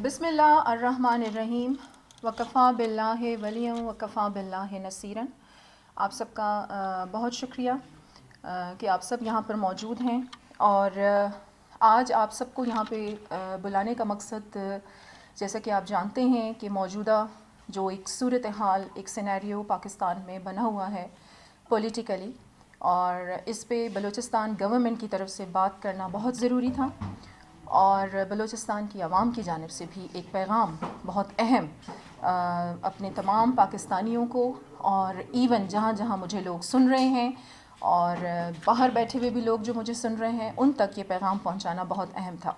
بسم اللہ الرحمن الرحیم وکفا باللہ ولیًا وکفا باللہ نصیرا۔ آپ سب کا بہت شکریہ کہ آپ سب یہاں پر موجود ہیں، اور آج آپ سب کو یہاں پہ بلانے کا مقصد، جیسا کہ آپ جانتے ہیں کہ موجودہ جو ایک صورتحال، ایک سینیریو پاکستان میں بنا ہوا ہے پولیٹیکلی، اور اس پہ بلوچستان گورنمنٹ کی طرف سے بات کرنا بہت ضروری تھا، اور بلوچستان کی عوام کی جانب سے بھی ایک پیغام بہت اہم اپنے تمام پاکستانیوں کو، اور ایون جہاں جہاں مجھے لوگ سن رہے ہیں اور باہر بیٹھے ہوئے بھی لوگ جو مجھے سن رہے ہیں، ان تک یہ پیغام پہنچانا بہت اہم تھا۔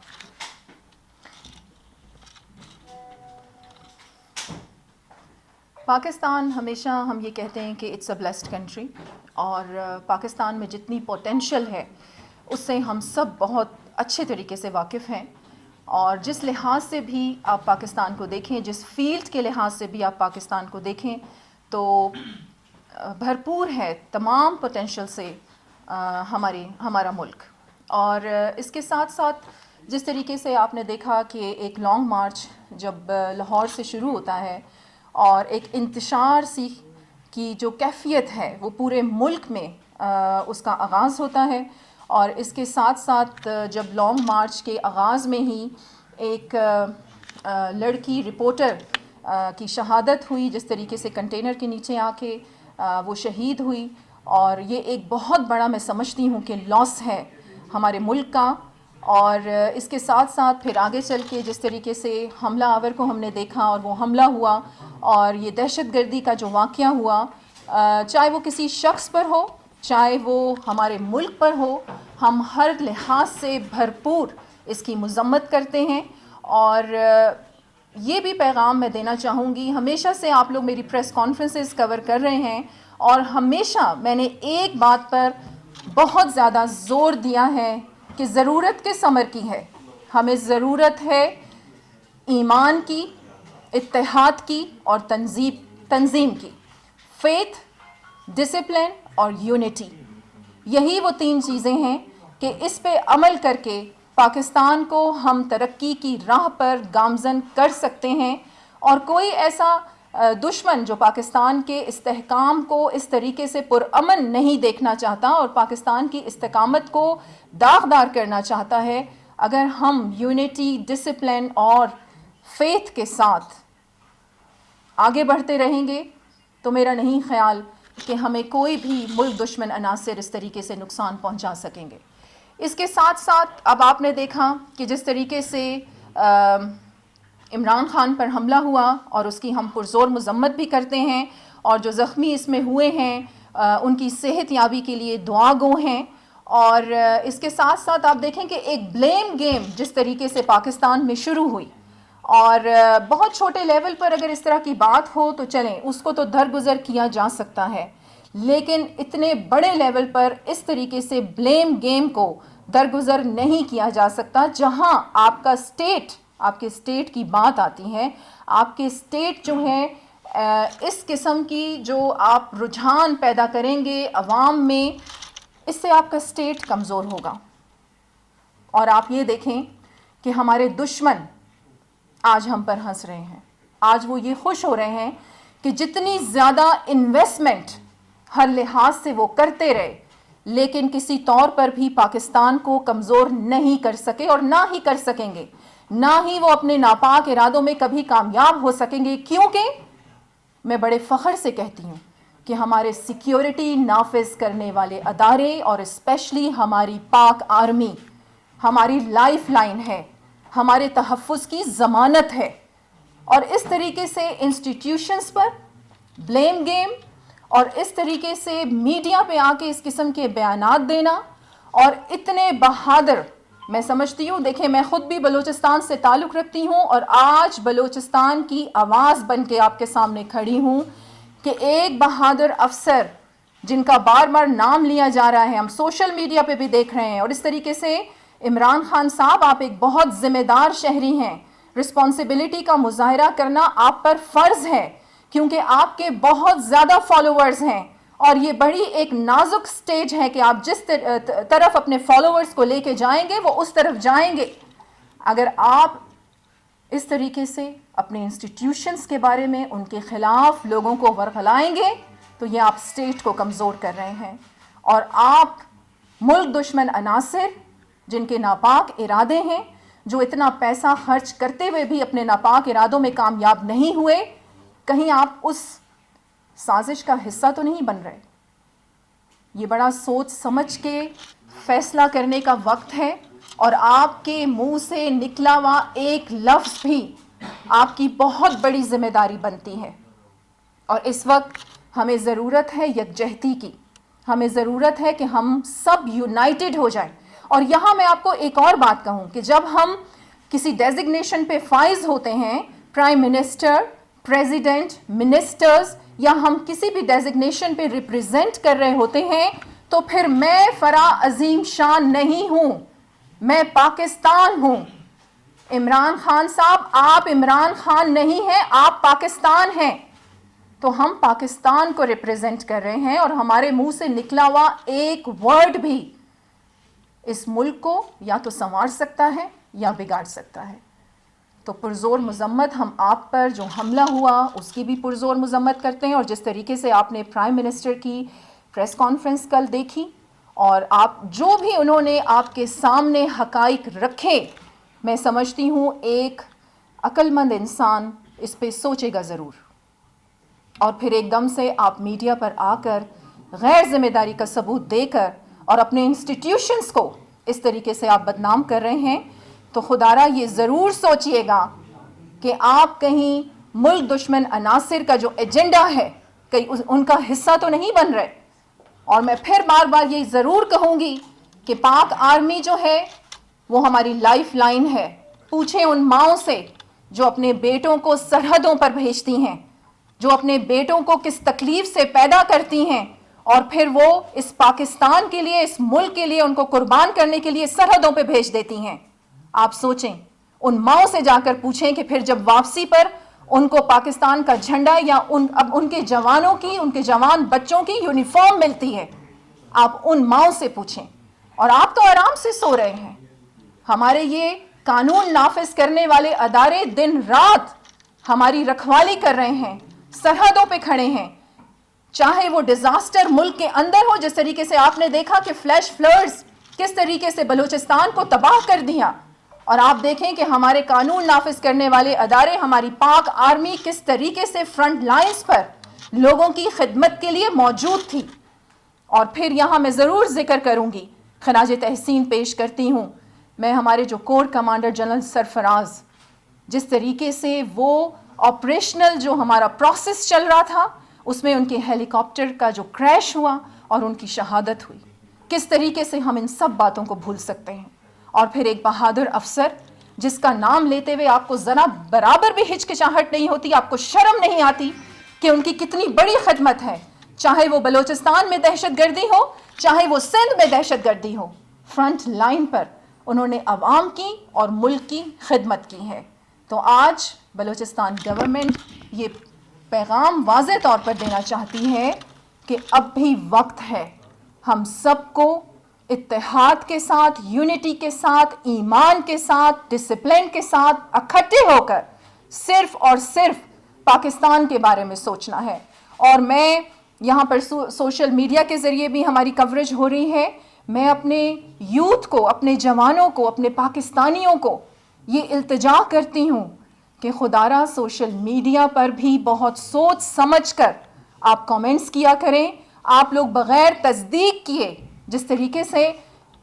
پاکستان، ہمیشہ ہم یہ کہتے ہیں کہ اٹس اے بلیسڈ کنٹری، اور پاکستان میں جتنی پوٹینشیل ہے اس سے ہم سب بہت اچھے طریقے سے واقف ہیں، اور جس لحاظ سے بھی آپ پاکستان کو دیکھیں، جس فیلڈ کے لحاظ سے بھی آپ پاکستان کو دیکھیں، تو بھرپور ہے تمام پوٹینشیل سے ہمارا ملک۔ اور اس کے ساتھ ساتھ جس طریقے سے آپ نے دیکھا کہ ایک لانگ مارچ جب لاہور سے شروع ہوتا ہے، اور ایک انتشار سی کی جو کیفیت ہے وہ پورے ملک میں اس کا آغاز ہوتا ہے، اور اس کے ساتھ ساتھ جب لانگ مارچ کے آغاز میں ہی ایک لڑکی رپورٹر کی شہادت ہوئی، جس طریقے سے کنٹینر کے نیچے آ کے وہ شہید ہوئی، اور یہ ایک بہت بڑا، میں سمجھتی ہوں کہ لاس ہے ہمارے ملک کا۔ اور اس کے ساتھ ساتھ پھر آگے چل کے جس طریقے سے حملہ آور کو ہم نے دیکھا، اور وہ حملہ ہوا، اور یہ دہشت گردی کا جو واقعہ ہوا، چاہے وہ کسی شخص پر ہو، چاہے وہ ہمارے ملک پر ہو، ہم ہر لحاظ سے بھرپور اس کی مذمت کرتے ہیں۔ اور یہ بھی پیغام میں دینا چاہوں گی، ہمیشہ سے آپ لوگ میری پریس کانفرنسز کور کر رہے ہیں، اور ہمیشہ میں نے ایک بات پر بہت زیادہ زور دیا ہے کہ ضرورت کس امر کی ہے؟ ہمیں ضرورت ہے ایمان کی، اتحاد کی، اور تنظیم کی، فیتھ، ڈسپلن اور یونٹی۔ یہی وہ تین چیزیں ہیں کہ اس پہ عمل کر کے پاکستان کو ہم ترقی کی راہ پر گامزن کر سکتے ہیں، اور کوئی ایسا دشمن جو پاکستان کے استحکام کو اس طریقے سے پرامن نہیں دیکھنا چاہتا اور پاکستان کی استقامت کو داغدار کرنا چاہتا ہے، اگر ہم یونٹی، ڈسپلن اور فیتھ کے ساتھ آگے بڑھتے رہیں گے تو میرا نہیں خیال کہ ہمیں کوئی بھی ملک دشمن عناصر اس طریقے سے نقصان پہنچا سکیں گے۔ اس کے ساتھ ساتھ اب آپ نے دیکھا کہ جس طریقے سے عمران خان پر حملہ ہوا، اور اس کی ہم پرزور مذمت بھی کرتے ہیں، اور جو زخمی اس میں ہوئے ہیں ان کی صحت یابی کے لیے دعا گو ہیں۔ اور اس کے ساتھ ساتھ آپ دیکھیں کہ ایک بلیم گیم جس طریقے سے پاکستان میں شروع ہوئی، اور بہت چھوٹے لیول پر اگر اس طرح کی بات ہو تو چلیں، اس کو تو درگزر کیا جا سکتا ہے، لیکن اتنے بڑے لیول پر اس طریقے سے بلیم گیم کو درگزر نہیں کیا جا سکتا۔ جہاں آپ کا اسٹیٹ، آپ کے اسٹیٹ کی بات آتی ہے، آپ کے اسٹیٹ جو ہے اس قسم کی جو آپ رجحان پیدا کریں گے عوام میں، اس سے آپ کا اسٹیٹ کمزور ہوگا۔ اور آپ یہ دیکھیں کہ ہمارے دشمن آج ہم پر ہنس رہے ہیں، آج وہ یہ خوش ہو رہے ہیں کہ جتنی زیادہ انویسٹمنٹ ہر لحاظ سے وہ کرتے رہے، لیکن کسی طور پر بھی پاکستان کو کمزور نہیں کر سکے، اور نہ ہی کر سکیں گے، نہ ہی وہ اپنے ناپاک ارادوں میں کبھی کامیاب ہو سکیں گے، کیونکہ میں بڑے فخر سے کہتی ہوں کہ ہمارے سیکیورٹی نافذ کرنے والے ادارے، اور اسپیشلی ہماری پاک آرمی، ہماری لائف لائن ہے، ہمارے تحفظ کی ضمانت ہے۔ اور اس طریقے سے انسٹیٹیوشنز پر بلیم گیم، اور اس طریقے سے میڈیا پہ آ کے اس قسم کے بیانات دینا، اور اتنے بہادر، میں سمجھتی ہوں، دیکھیں میں خود بھی بلوچستان سے تعلق رکھتی ہوں، اور آج بلوچستان کی آواز بن کے آپ کے سامنے کھڑی ہوں کہ ایک بہادر افسر جن کا بار بار نام لیا جا رہا ہے، ہم سوشل میڈیا پہ بھی دیکھ رہے ہیں، اور اس طریقے سے عمران خان صاحب، آپ ایک بہت ذمہ دار شہری ہیں، رسپانسبلٹی کا مظاہرہ کرنا آپ پر فرض ہے، کیونکہ آپ کے بہت زیادہ فالوورز ہیں، اور یہ بڑی ایک نازک سٹیج ہے کہ آپ جس طرف اپنے فالوورز کو لے کے جائیں گے وہ اس طرف جائیں گے۔ اگر آپ اس طریقے سے اپنے انسٹیٹیوشنز کے بارے میں ان کے خلاف لوگوں کو ورغلائیں گے تو یہ آپ اسٹیٹ کو کمزور کر رہے ہیں، اور آپ ملک دشمن عناصر جن کے ناپاک ارادے ہیں، جو اتنا پیسہ خرچ کرتے ہوئے بھی اپنے ناپاک ارادوں میں کامیاب نہیں ہوئے، کہیں آپ اس سازش کا حصہ تو نہیں بن رہے؟ یہ بڑا سوچ سمجھ کے فیصلہ کرنے کا وقت ہے، اور آپ کے منہ سے نکلا ہوا ایک لفظ بھی آپ کی بہت بڑی ذمہ داری بنتی ہے۔ اور اس وقت ہمیں ضرورت ہے یکجہتی کی، ہمیں ضرورت ہے کہ ہم سب یونائٹڈ ہو جائیں۔ اور یہاں میں آپ کو ایک اور بات کہوں کہ جب ہم کسی ڈیزگنیشن پہ فائز ہوتے ہیں، پرائم منسٹر، پریزیڈنٹ، منسٹرز، یا ہم کسی بھی ڈیزگنیشن پہ ریپریزنٹ کر رہے ہوتے ہیں، تو پھر میں فرح عظیم شان نہیں ہوں، میں پاکستان ہوں۔ عمران خان صاحب، آپ عمران خان نہیں ہیں، آپ پاکستان ہیں۔ تو ہم پاکستان کو ریپریزنٹ کر رہے ہیں، اور ہمارے منہ سے نکلا ہوا ایک ورڈ بھی اس ملک کو یا تو سنوار سکتا ہے یا بگاڑ سکتا ہے۔ تو پرزور مذمت ہم آپ پر جو حملہ ہوا اس کی بھی پرزور مذمت کرتے ہیں، اور جس طریقے سے آپ نے پرائم منسٹر کی پریس کانفرنس کل دیکھی، اور آپ جو بھی انہوں نے آپ کے سامنے حقائق رکھے، میں سمجھتی ہوں ایک عقل مند انسان اس پہ سوچے گا ضرور۔ اور پھر ایک دم سے آپ میڈیا پر آ کر غیر ذمہ داری کا ثبوت دے کر اور اپنے انسٹیٹیوشنز کو اس طریقے سے آپ بدنام کر رہے ہیں، تو خدارا یہ ضرور سوچئے گا کہ آپ کہیں ملک دشمن عناصر کا جو ایجنڈا ہے کہیں ان کا حصہ تو نہیں بن رہے۔ اور میں پھر بار بار یہ ضرور کہوں گی کہ پاک آرمی جو ہے وہ ہماری لائف لائن ہے۔ پوچھیں ان ماؤں سے جو اپنے بیٹوں کو سرحدوں پر بھیجتی ہیں، جو اپنے بیٹوں کو کس تکلیف سے پیدا کرتی ہیں، اور پھر وہ اس پاکستان کے لیے، اس ملک کے لیے ان کو قربان کرنے کے لیے سرحدوں پہ بھیج دیتی ہیں۔ آپ سوچیں، ان ماؤں سے جا کر پوچھیں کہ پھر جب واپسی پر ان کو پاکستان کا جھنڈا یا اب ان کے جوانوں کی، ان کے جوان بچوں کی یونیفارم ملتی ہے، آپ ان ماؤں سے پوچھیں۔ اور آپ تو آرام سے سو رہے ہیں۔ ہمارے یہ قانون نافذ کرنے والے ادارے دن رات ہماری رکھوالی کر رہے ہیں، سرحدوں پہ کھڑے ہیں، چاہے وہ ڈیزاسٹر ملک کے اندر ہو، جس طریقے سے آپ نے دیکھا کہ فلیش فلڈز کس طریقے سے بلوچستان کو تباہ کر دیا، اور آپ دیکھیں کہ ہمارے قانون نافذ کرنے والے ادارے، ہماری پاک آرمی کس طریقے سے فرنٹ لائنز پر لوگوں کی خدمت کے لیے موجود تھی۔ اور پھر یہاں میں ضرور ذکر کروں گی، خراج تحسین پیش کرتی ہوں، میں ہمارے جو کور کمانڈر جنرل سرفراز، جس طریقے سے وہ آپریشنل جو ہمارا پروسیس چل رہا تھا اس میں ان کے ہیلی کاپٹر کا جو کریش ہوا اور ان کی شہادت ہوئی، کس طریقے سے ہم ان سب باتوں کو بھول سکتے ہیں؟ اور پھر ایک بہادر افسر جس کا نام لیتے ہوئے آپ کو ذرا برابر بھی ہچکچاہٹ نہیں ہوتی، آپ کو شرم نہیں آتی کہ ان کی کتنی بڑی خدمت ہے، چاہے وہ بلوچستان میں دہشت گردی ہو، چاہے وہ سندھ میں دہشت گردی ہو، فرنٹ لائن پر انہوں نے عوام کی اور ملک کی خدمت کی ہے۔ تو آج بلوچستان گورنمنٹ یہ پیغام واضح طور پر دینا چاہتی ہے کہ اب بھی وقت ہے ہم سب کو اتحاد کے ساتھ، یونٹی کے ساتھ، ایمان کے ساتھ، ڈسپلن کے ساتھ اکٹھے ہو کر صرف اور صرف پاکستان کے بارے میں سوچنا ہے۔ اور میں یہاں پر سوشل میڈیا کے ذریعے بھی ہماری کوریج ہو رہی ہے، میں اپنے یوتھ کو، اپنے جوانوں کو، اپنے پاکستانیوں کو یہ التجا کرتی ہوں کہ خدارا سوشل میڈیا پر بھی بہت سوچ سمجھ کر آپ کامنٹس کیا کریں۔ آپ لوگ بغیر تصدیق کیے، جس طریقے سے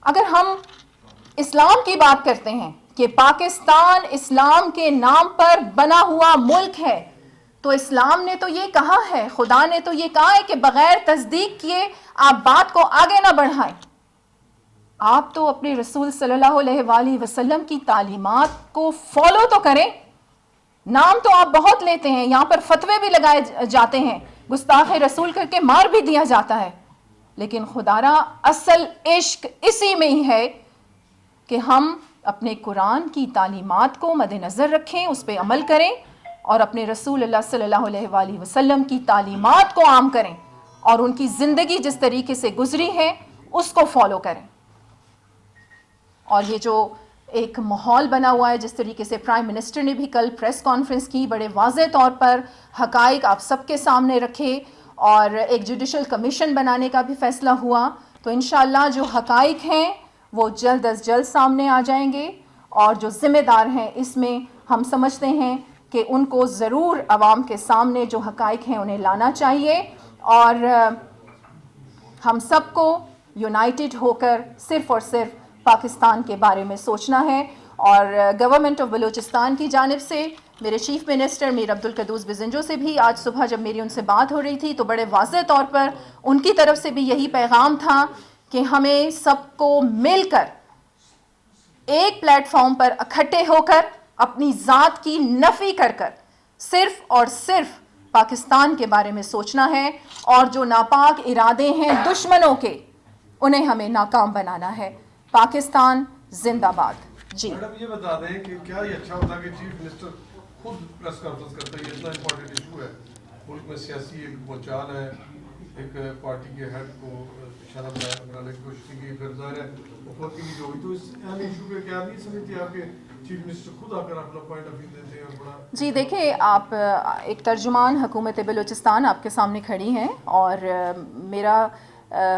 اگر ہم اسلام کی بات کرتے ہیں کہ پاکستان اسلام کے نام پر بنا ہوا ملک ہے، تو اسلام نے تو یہ کہا ہے، خدا نے تو یہ کہا ہے کہ بغیر تصدیق کیے آپ بات کو آگے نہ بڑھائیں۔ آپ تو اپنے رسول صلی اللہ علیہ وآلہ وسلم کی تعلیمات کو فالو تو کریں۔ نام تو آپ بہت لیتے ہیں، یہاں پر فتوے بھی لگائے جاتے ہیں، گستاخ رسول کر کے مار بھی دیا جاتا ہے، لیکن خدارا اصل عشق اسی میں ہی ہے کہ ہم اپنے قرآن کی تعلیمات کو مد نظر رکھیں، اس پہ عمل کریں، اور اپنے رسول اللہ صلی اللہ علیہ وآلہ وسلم کی تعلیمات کو عام کریں، اور ان کی زندگی جس طریقے سے گزری ہے اس کو فالو کریں۔ اور یہ جو ایک ماحول بنا ہوا ہے. جس طریقے سے پرائم منسٹر نے بھی کل پریس کانفرنس کی, بڑے واضح طور پر حقائق آپ سب کے سامنے رکھے, اور ایک جوڈیشل کمیشن بنانے کا بھی فیصلہ ہوا. تو انشاءاللہ جو حقائق ہیں وہ جلد از جلد سامنے آ جائیں گے, اور جو ذمہ دار ہیں اس میں ہم سمجھتے ہیں کہ ان کو ضرور عوام کے سامنے جو حقائق ہیں انہیں لانا چاہیے, اور ہم سب کو یونائٹڈ ہو کر صرف اور صرف پاکستان کے بارے میں سوچنا ہے. اور گورنمنٹ آف بلوچستان کی جانب سے میرے چیف منسٹر میر عبدالقدوس بزنجو سے بھی آج صبح جب میری ان سے بات ہو رہی تھی تو بڑے واضح طور پر ان کی طرف سے بھی یہی پیغام تھا کہ ہمیں سب کو مل کر ایک پلیٹ فارم پر اکٹھے ہو کر اپنی ذات کی نفی کر کر صرف اور صرف پاکستان کے بارے میں سوچنا ہے, اور جو ناپاک ارادے ہیں دشمنوں کے انہیں ہمیں ناکام بنانا ہے. پاکستان زندہ باد. جی میڈم یہ بتا دیں کہ کیا یہ اچھا ہوتا کہ چیف منسٹر خود پریس کانفرنس کرتا ہے؟ یہ اتنا امپورٹنٹ ایشو ہے, ملک میں سیاسی ایک بوچھال ہے, ایک پارٹی کے ہیڈ کو نشانہ بنانے کی کوشش کی گئی, پھر ظاہر ہے حکومت کی بھی جو ہوئی, تو اس اہم ایشو پہ کیا نہیں سمجھتی آپ کے چیف منسٹر خود آ کر اپنا پوائنٹ آف ویو دیتے ہیں اور بڑا؟ جی دیکھیں, آپ ایک ترجمان حکومت بلوچستان آپ کے سامنے کھڑی ہیں, اور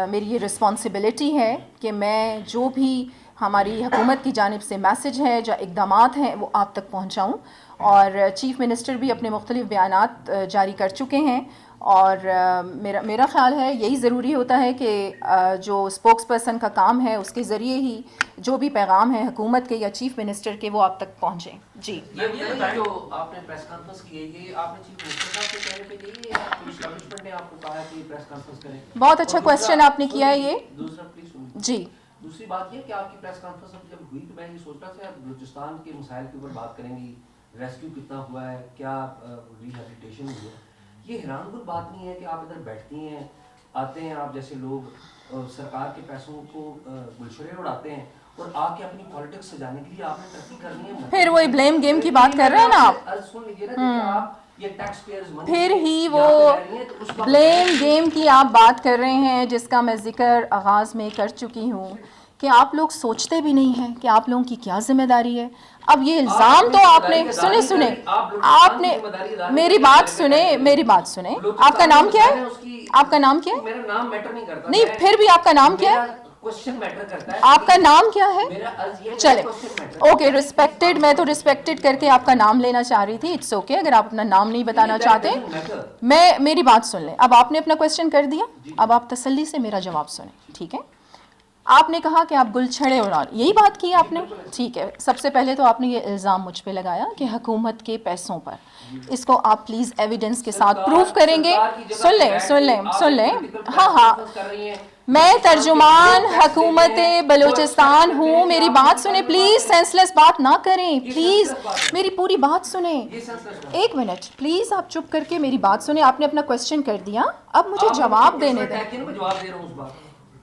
میری یہ رسپانسبلٹی ہے کہ میں جو بھی ہماری حکومت کی جانب سے میسج ہے, جو اقدامات ہیں وہ آپ تک پہنچاؤں. اور چیف منسٹر بھی اپنے مختلف بیانات جاری کر چکے ہیں, اور میرا خیال ہے یہی ضروری ہوتا ہے کہ جو اسپوکس پرسن کا کام ہے اس کے ذریعے ہی جو بھی پیغام ہے حکومت کے یا چیف منسٹر کے وہ آپ تک پہنچیں. جی جو آپ نے پریس کانفرنس کی ہے یہ آپ نے چیف منسٹر صاحب سے کہنے کے لیے یا پولیس کمشنر نے آپ کو کہا کہ پریس کانفرنس کریں؟ بہت اچھا کوشچن آپ نے کیا ہے یہ. دوسرا پلیز جی دوسری بات یہ کہ آپ کی پریس کانفرنس جب ہوئی تو میں یہ سوچ رہا تھا بلوچستان کے مسائل کے اوپر بات کریں گی, ریسکیو کتنا ہوا ہے, کیا ریہیبلیٹیشن ہوئی ہے. یہ حیران کن بات نہیں ہے کہ آپ ادھر بیٹھتی ہیں, آتے ہیں آپ جیسے لوگ سرکار کے پیسوں کو گلشرے اڑاتے ہیں, اور آ کے اپنی پالیٹکس سجانے کے لیے آپ نے ترقی کرنی ہے. پھر وہی بلیم گیم کی بات کر رہے ہیں نا آپ, سن لیجیے نا کہ آپ پھر ہی وہ بلیم گیم کی آپ بات کر رہے ہیں جس کا میں ذکر آغاز میں کر چکی ہوں کہ آپ لوگ سوچتے بھی نہیں ہیں کہ آپ لوگوں کی کیا ذمہ داری ہے. اب یہ الزام تو آپ نے سنیں آپ نے میری بات سنیں آپ کا نام کیا ہے؟ آپ کا نام کیا ہے؟ میرا نام میٹر نہیں کرتا. نہیں پھر بھی آپ کا نام کیا ہے؟ کوسچن میٹر کرتا ہے. آپ کا نام کیا ہے؟ چلے اوکے ریسپیکٹڈ, میں تو ریسپیکٹڈ کر کے آپ کا نام لینا چاہ رہی تھی. اٹس اوکے اگر آپ اپنا نام نہیں بتانا چاہتے. میری بات سن لیں. اب آپ نے اپنا کوسچن کر دیا, اب آپ تسلی سے میرا جواب سنیں, ٹھیک ہے؟ آپ نے کہا کہ آپ گل چھڑے اڑا, یہی بات کی آپ نے, ٹھیک ہے. سب سے پہلے تو آپ نے یہ الزام مجھ پہ لگایا کہ حکومت کے پیسوں پر, اس کو آپ پلیز ایویڈنس کے ساتھ پروف کریں گے. سن لیں ہاں میں ترجمان حکومت بلوچستان ہوں, میری بات سنیں پلیز, سینسلیس بات نہ کریں پلیز, میری پوری بات سنیں. ایک منٹ پلیز, آپ چپ کر کے میری بات سنیں. آپ نے اپنا کوسچن کر دیا, اب مجھے جواب دینے دیں.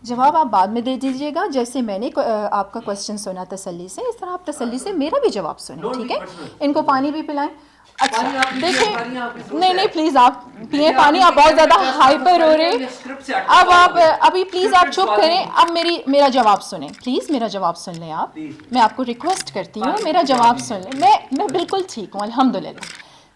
جواب آپ بعد میں دے دیجیے گا. جیسے میں نے آپ کا کوسچن سنا تسلی سے, اس طرح آپ تسلی سے میرا بھی جواب سنیں, ٹھیک ہے؟ ان کو پانی بھی پلائیں. اچھا دیکھیں, نہیں پلیز آپ پئیں پانی, آپ بہت زیادہ ہائپر ہو رہے. اب آپ ابھی پلیز آپ چپ کریں. اب میرا جواب سنیں پلیز, میرا جواب سن لیں آپ. میں آپ کو ریکویسٹ کرتی ہوں میرا جواب سن لیں. میں بالکل ٹھیک ہوں الحمدللہ.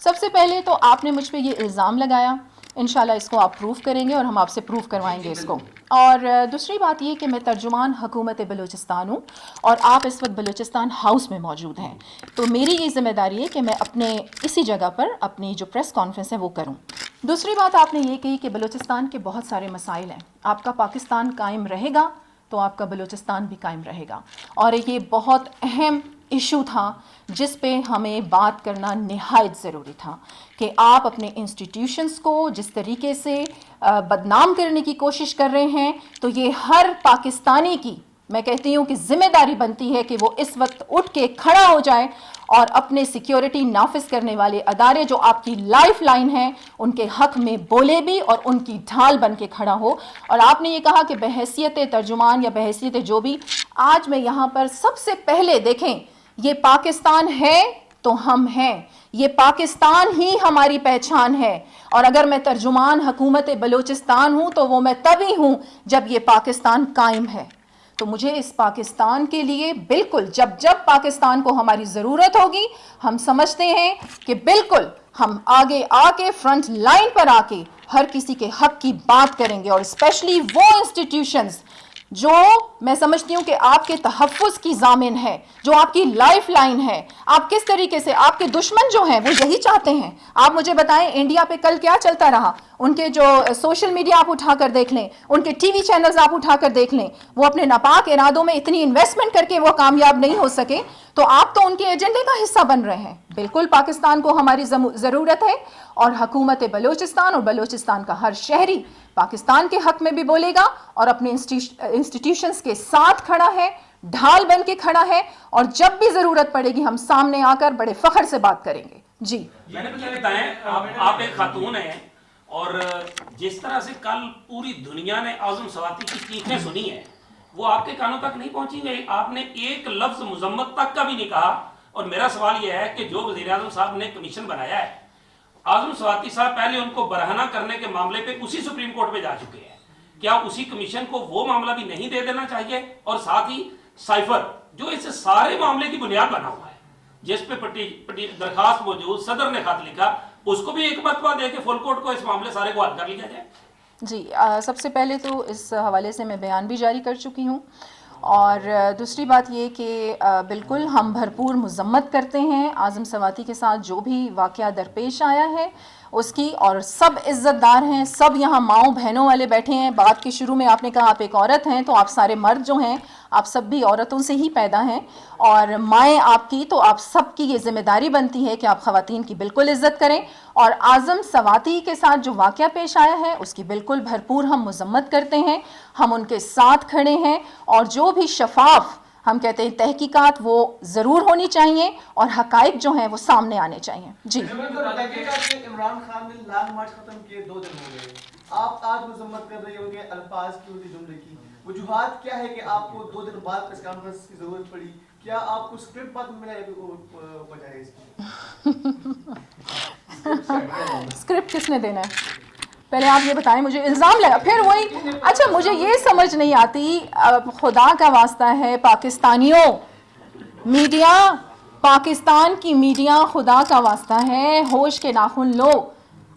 سب سے پہلے تو آپ نے مجھ پہ یہ الزام لگایا, انشاءاللہ اس کو آپ پروف کریں گے اور ہم آپ سے پروف کروائیں گے اس کو. اور دوسری بات یہ کہ میں ترجمان حکومت بلوچستان ہوں اور آپ اس وقت بلوچستان ہاؤس میں موجود ہیں, تو میری یہ ذمہ داری ہے کہ میں اپنے اسی جگہ پر اپنی جو پریس کانفرنس ہے وہ کروں. دوسری بات آپ نے یہ کہی کہ بلوچستان کے بہت سارے مسائل ہیں, آپ کا پاکستان قائم رہے گا تو آپ کا بلوچستان بھی قائم رہے گا. اور یہ بہت اہم ایشو تھا جس پہ ہمیں بات کرنا نہایت ضروری تھا کہ آپ اپنے انسٹیٹیوشنز کو جس طریقے سے بدنام کرنے کی کوشش کر رہے ہیں, تو یہ ہر پاکستانی کی میں کہتی ہوں کہ ذمہ داری بنتی ہے کہ وہ اس وقت اٹھ کے کھڑا ہو جائے اور اپنے سیکیورٹی نافذ کرنے والے ادارے جو آپ کی لائف لائن ہیں ان کے حق میں بولے بھی اور ان کی ڈھال بن کے کھڑا ہو. اور آپ نے یہ کہا کہ بحیثیت ترجمان یا بحیثیت جو بھی, آج میں یہاں پر سب سے پہلے دیکھیں یہ پاکستان ہے تو ہم ہیں, یہ پاکستان ہی ہماری پہچان ہے. اور اگر میں ترجمان حکومت بلوچستان ہوں تو وہ میں تبھی ہوں جب یہ پاکستان قائم ہے. تو مجھے اس پاکستان کے لیے بالکل جب پاکستان کو ہماری ضرورت ہوگی ہم سمجھتے ہیں کہ بالکل ہم آگے آ کے فرنٹ لائن پر آ کے ہر کسی کے حق کی بات کریں گے, اور اسپیشلی وہ انسٹیٹیوشنز جو میں سمجھتی ہوں کہ آپ کے تحفظ کی ضامن ہے, جو آپ کی لائف لائن ہے. آپ کس طریقے سے, آپ کے دشمن جو ہیں وہ یہی چاہتے ہیں. آپ مجھے بتائیں انڈیا پہ کل کیا چلتا رہا, ان کے جو سوشل میڈیا آپ اٹھا کر دیکھ لیں, ان کے ٹی وی چینلز آپ اٹھا کر دیکھ لیں, وہ اپنے ناپاک ارادوں میں اتنی انویسٹمنٹ کر کے وہ کامیاب نہیں ہو سکے, تو آپ تو ان کے ایجنڈے کا حصہ بن رہے ہیں. بالکل پاکستان کو ہماری ضرورت ہے, اور حکومت بلوچستان اور بلوچستان کا ہر شہری پاکستان کے حق میں بھی بولے گا اور اپنے انسٹیٹیوشنز کے ساتھ کھڑا ہے, ڈھال بن کے کھڑا ہے, اور جب بھی ضرورت پڑے گی ہم سامنے آ کر بڑے فخر سے بات کریں گے. جی میں نے یہ بتائیں, آپ ایک خاتون ہیں, اور جس طرح سے کل پوری دنیا نے اعظم سواتی کی چیخیں سنی ہیں وہ آپ کے کانوں تک نہیں پہنچی گئی. آپ نے ایک لفظ مذمت تک کا بھی نہیں کہا. اور میرا سوال یہ ہے کہ جو وزیر اعظم صاحب نے کمیشن بنایا ہے, اعظم سواتی صاحب پہلے ان کو برہنہ کرنے کے معاملے پہ اسی سپریم کورٹ پہ جا چکے ہیں, کیا اسی کمیشن کو وہ معاملہ بھی نہیں دے دینا چاہیے؟ اور ساتھ ہی سائفر جو اس سارے معاملے کی بنیاد بنا ہوا ہے, جس پہ درخواست موجود, صدر نے خط لکھا, اس کو بھی ایک مرتبہ دے کے فل کورٹ کو اس معاملے سارے کو حل کر لیا جائے. جی سب سے پہلے تو اس حوالے سے میں بیان بھی جاری کر چکی ہوں, اور دوسری بات یہ کہ بالکل ہم بھرپور مذمت کرتے ہیں اعظم سواتی کے ساتھ جو بھی واقعہ درپیش آیا ہے اس کی, اور سب عزت دار ہیں, سب یہاں ماؤں بہنوں والے بیٹھے ہیں. بات کے شروع میں آپ نے کہا آپ ایک عورت ہیں, تو آپ سارے مرد جو ہیں آپ سب بھی عورتوں سے ہی پیدا ہیں, اور مائیں آپ کی, تو آپ سب کی یہ ذمہ داری بنتی ہے کہ آپ خواتین کی بالکل عزت کریں. اور اعظم سواتی کے ساتھ جو واقعہ پیش آیا ہے اس کی بالکل بھرپور ہم مذمت کرتے ہیں, ہم ان کے ساتھ کھڑے ہیں, اور جو بھی شفاف ہم کہتے ہیں تحقیقات وہ ضرور ہونی چاہیے, اور حقائق جو ہیں وہ سامنے آنے چاہیے. جی عمران خان نے لانگ مارچ ختم کیے 2 دن ہو گئے, آپ آج مذمت کر رہے ہوں گے الفاظ کی, ان کے جملے کی وجوہات کیا ہے کہ آپ کو 2 دن بعد پریس کانفرنس کی ضرورت پڑی؟ کیا آپ کو اسکرپٹ بعد ملا ہے وجہ ہے اس کی؟ اسکرپٹ کس نے دینا ہے پہلے آپ یہ بتائیں مجھے. الزام لگا پھر وہی, اچھا مجھے یہ سمجھ نہیں آتی, خدا کا واسطہ ہے پاکستانیوں, میڈیا, پاکستان کی میڈیا, خدا کا واسطہ ہے ہوش کے ناخن لو.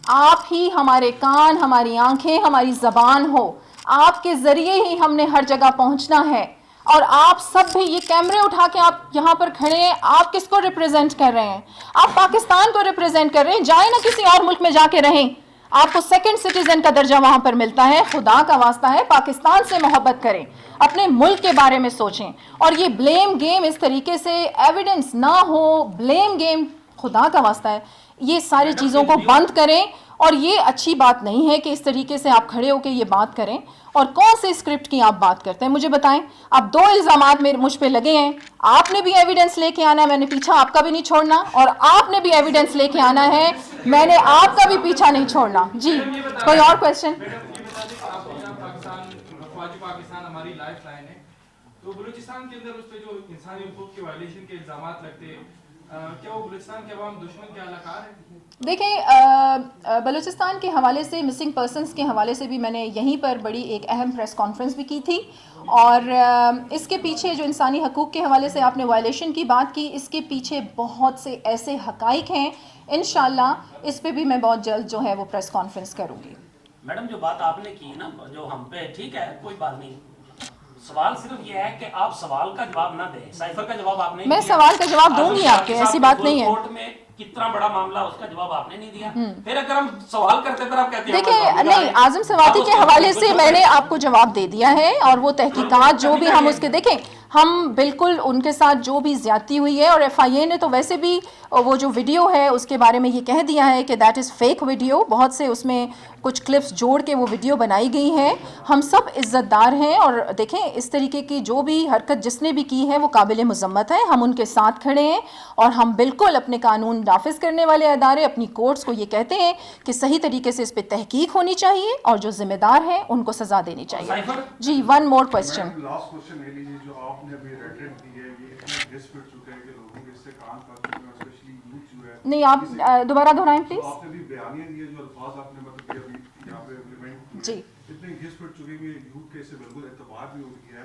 آپ ہی ہمارے کان, ہماری آنکھیں, ہماری زبان ہو, آپ کے ذریعے ہی ہم نے ہر جگہ پہنچنا ہے. اور آپ سب بھی یہ کیمرے اٹھا کے آپ یہاں پر کھڑے ہیں, آپ کس کو ریپرزینٹ کر رہے ہیں؟ آپ پاکستان کو ریپرزینٹ کر رہے ہیں. جائیں نہ کسی اور ملک میں جا کے رہیں, آپ کو سیکنڈ سٹیزن کا درجہ وہاں پر ملتا ہے. خدا کا واسطہ ہے پاکستان سے محبت کریں, اپنے ملک کے بارے میں سوچیں. اور یہ بلیم گیم اس طریقے سے ایویڈنس نہ ہو, بلیم گیم, خدا کا واسطہ ہے یہ ساری چیزوں کو بند کریں. اور یہ اچھی بات نہیں ہے کہ اس طریقے سے آپ کھڑے ہو کے یہ بات کریں. اور کون سے اسکرپٹ کی آپ بات کرتے ہیں مجھے بتائیں. اب 2 الزامات مجھ پہ لگے ہیں, آپ نے بھی ایویڈنس لے کے آنا ہے, میں نے پیچھا آپ کا بھی نہیں چھوڑنا, اور آپ نے بھی ایویڈنس لے کے آنا ہے, میں نے آپ کا بھی پیچھا نہیں چھوڑنا. جی کوئی اور کویسچن؟ پاکستان ہماری لائف لائن ہے, تو بلوچستان کے اندر اس پہ جو انسانی حقوق کے وائلیشن کے الزامات لگتے ہیں, کیا وہ بلوچستان کے عوام دشمن کے اہلکار ہیں؟ دیکھیں بلوچستان کے حوالے سے, مسنگ پرسنس کے حوالے سے بھی میں نے یہیں پر بڑی ایک اہم پریس کانفرنس بھی کی تھی, اور اس کے پیچھے جو انسانی حقوق کے حوالے سے آپ نے وائلیشن کی بات کی, اس کے پیچھے بہت سے ایسے حقائق ہیں. انشاءاللہ اس پہ بھی میں بہت جلد جو ہے وہ پریس کانفرنس کروں گی. میڈم جو بات آپ نے کی نا, جو ہم پہ, ٹھیک ہے کوئی بات نہیں, سوال صرف یہ ہے کہ آپ سوال کا جواب نہ دیں, سائفر کا جواب آپ نے, میں سوال کا جواب دوں گی آپ کے, ایسی بات نہیں ہے. کورٹ میں کتنا بڑا معاملہ, اس کا جواب آپ نے نہیں دیا. پھر اگر ہم سوال کرتے پھر آپ کہتے ہیں دیکھیں نہیں, اعظم سواتی کے حوالے سے میں نے آپ کو جواب دے دیا ہے, اور وہ تحقیقات جو بھی ہم اس کے دیکھیں, ہم بالکل ان کے ساتھ جو بھی زیادتی ہوئی ہے, اور ایف آئی اے نے تو ویسے بھی وہ جو ویڈیو ہے اس کے بارے میں یہ کہہ دیا ہے کہ دیٹ از فیک ویڈیو, بہت سے اس میں کچھ کلپس جوڑ کے وہ ویڈیو بنائی گئی ہے. ہم سب عزت دار ہیں, اور دیکھیں اس طریقے کی جو بھی حرکت جس نے بھی کی ہے وہ قابل مذمت ہے, ہم ان کے ساتھ کھڑے ہیں, اور ہم بالکل اپنے قانون نافذ کرنے والے ادارے, اپنی کورٹس کو یہ کہتے ہیں کہ صحیح طریقے سے اس پہ تحقیق ہونی چاہیے, اور جو ذمہ دار ہیں ان کو سزا دینی چاہیے. جی one more question. Last question لے لیجیے, جو آپ نے ابھی ریٹریٹ دی ہے یہ اتنا ڈس پھٹ چکا ہے کہ لوگوں کے اس سے کان کاٹ چکے ہیں, اسپیشلی یوتھ جو ہے. نہیں آپ دوبارہ دہرائیں پلیز. آپ نے بھی بیانیہ دی ہے, جو الفاظ آپ نے مطلب کہ ابھی یہاں پہ امپلیمنٹ جی اتنے گھس پھٹ چکے ہیں کہ یوتھ کے اس سے بالکل اعتبار بھی ہو گیا ہے.